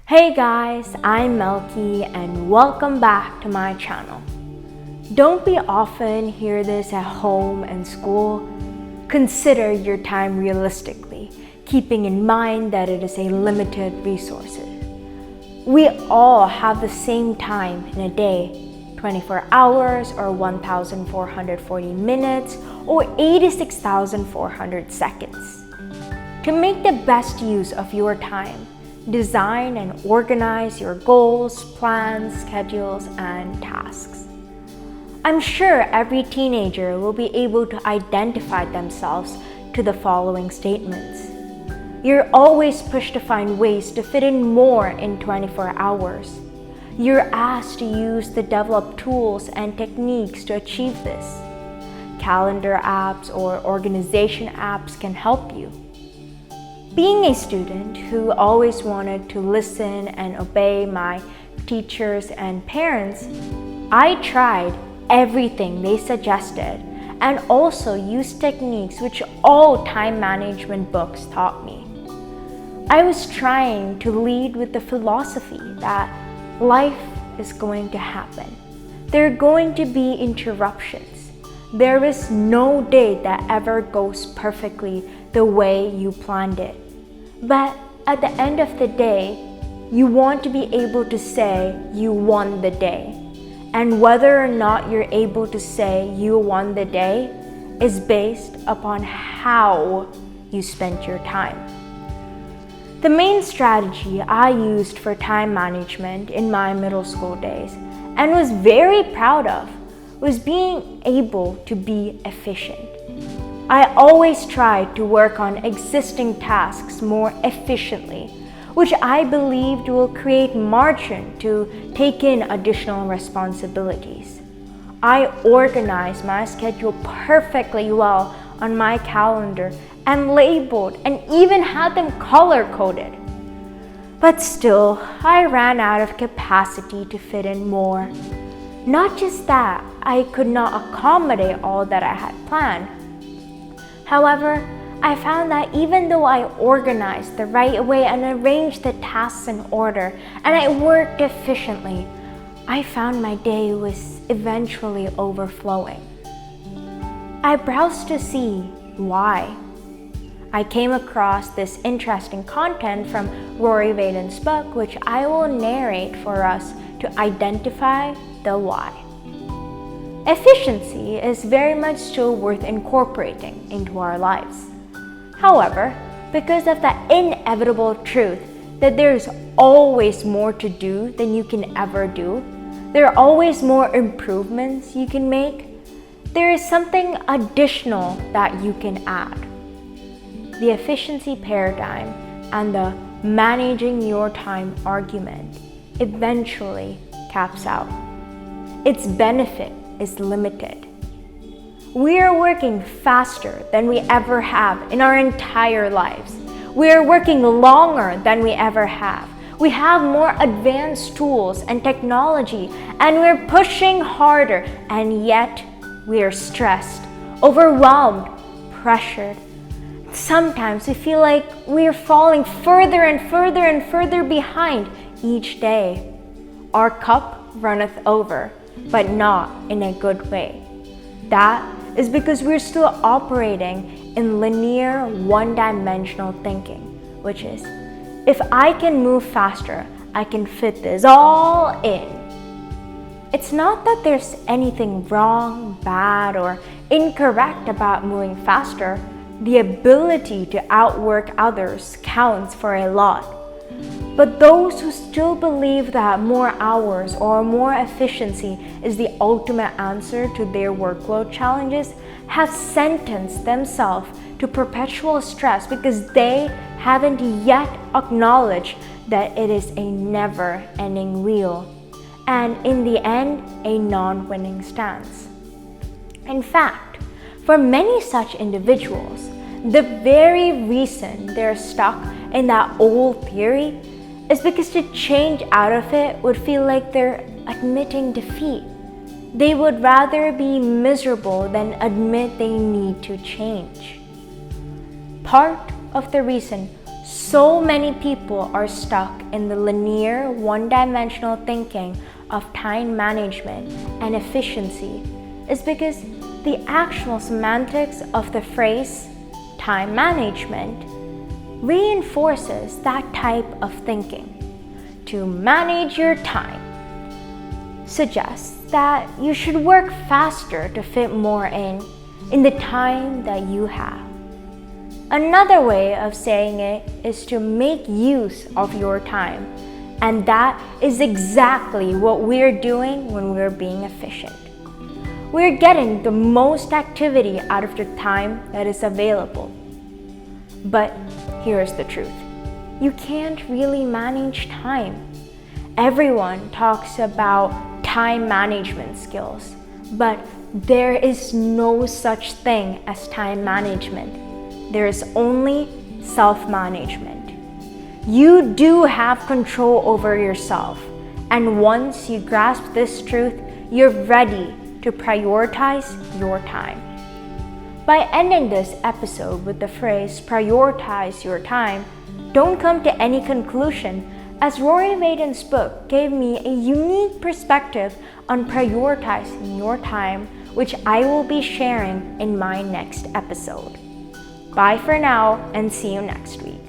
Hey guys, I'm Melchi and welcome back to my channel. Don't we often hear this at home and school? Consider your time realistically, keeping in mind that it is a limited resource. We all have the same time in a day, 24 hours or 1,440 minutes or 86,400 seconds. To make the best use of your time, design and organize your goals, plans, schedules, and tasks. I'm sure every teenager will be able to identify themselves to the following statements. You're always pushed to find ways to fit in more in 24 hours. You're asked to use the developed tools and techniques to achieve this. Calendar apps or organization apps can help you. Being a student who always wanted to listen and obey my teachers and parents, I tried everything they suggested and also used techniques which all time management books taught me. I was trying to lead with the philosophy that life is going to happen. There are going to be interruptions. There is no day that ever goes perfectly the way you planned it. But at the end of the day, you want to be able to say you won the day. And whether or not you're able to say you won the day is based upon how you spent your time. The main strategy I used for time management in my middle school days and was very proud of was being able to be efficient. I always tried to work on existing tasks more efficiently, which I believed will create margin to take in additional responsibilities. I organized my schedule perfectly well on my calendar and labeled and even had them color-coded. But still, I ran out of capacity to fit in more. Not just that, I could not accommodate all that I had planned. However, I found that even though I organized the right way and arranged the tasks in order and I worked efficiently, I found my day was eventually overflowing. I browsed to see why. I came across this interesting content from Rory Vaden's book, which I will narrate for us to identify the why. Efficiency is very much still worth incorporating into our lives. However, because of the inevitable truth that there's always more to do than you can ever do, there are always more improvements you can make, there is something additional that you can add. The efficiency paradigm and the managing your time argument eventually caps out. Its benefit is limited. We are working faster than we ever have in our entire lives. We are working longer than we ever have. We have more advanced tools and technology, and we're pushing harder, and yet we are stressed, overwhelmed, pressured. Sometimes we feel like we are falling further and further and further behind each day. Our cup runneth over, but not in a good way. That is because we're still operating in linear, one-dimensional thinking, which is, if I can move faster, I can fit this all in. It's not that there's anything wrong, bad, or incorrect about moving faster. The ability to outwork others counts for a lot. But those who still believe that more hours or more efficiency is the ultimate answer to their workload challenges have sentenced themselves to perpetual stress because they haven't yet acknowledged that it is a never-ending wheel and, in the end, a non-winning stance. In fact, for many such individuals, the very reason they're stuck in that old theory is because to change out of it would feel like they're admitting defeat. They would rather be miserable than admit they need to change. Part of the reason So many people are stuck in the linear, one-dimensional thinking of time management and efficiency is because the actual semantics of the phrase time management reinforces that type of thinking. To manage your time suggests that you should work faster to fit more in the time that you have. Another way of saying it is to make use of your time, and that is exactly what we're doing when we're being efficient. We're getting the most activity out of the time that is available. But here's the truth. You can't really manage time. Everyone talks about time management skills, but there is no such thing as time management. There is only self-management. You do have control over yourself, and once you grasp this truth, you're ready to prioritize your time. By ending this episode with the phrase prioritize your time, don't come to any conclusion, as Rory Vaden's book gave me a unique perspective on prioritizing your time, which I will be sharing in my next episode. Bye for now, and see you next week.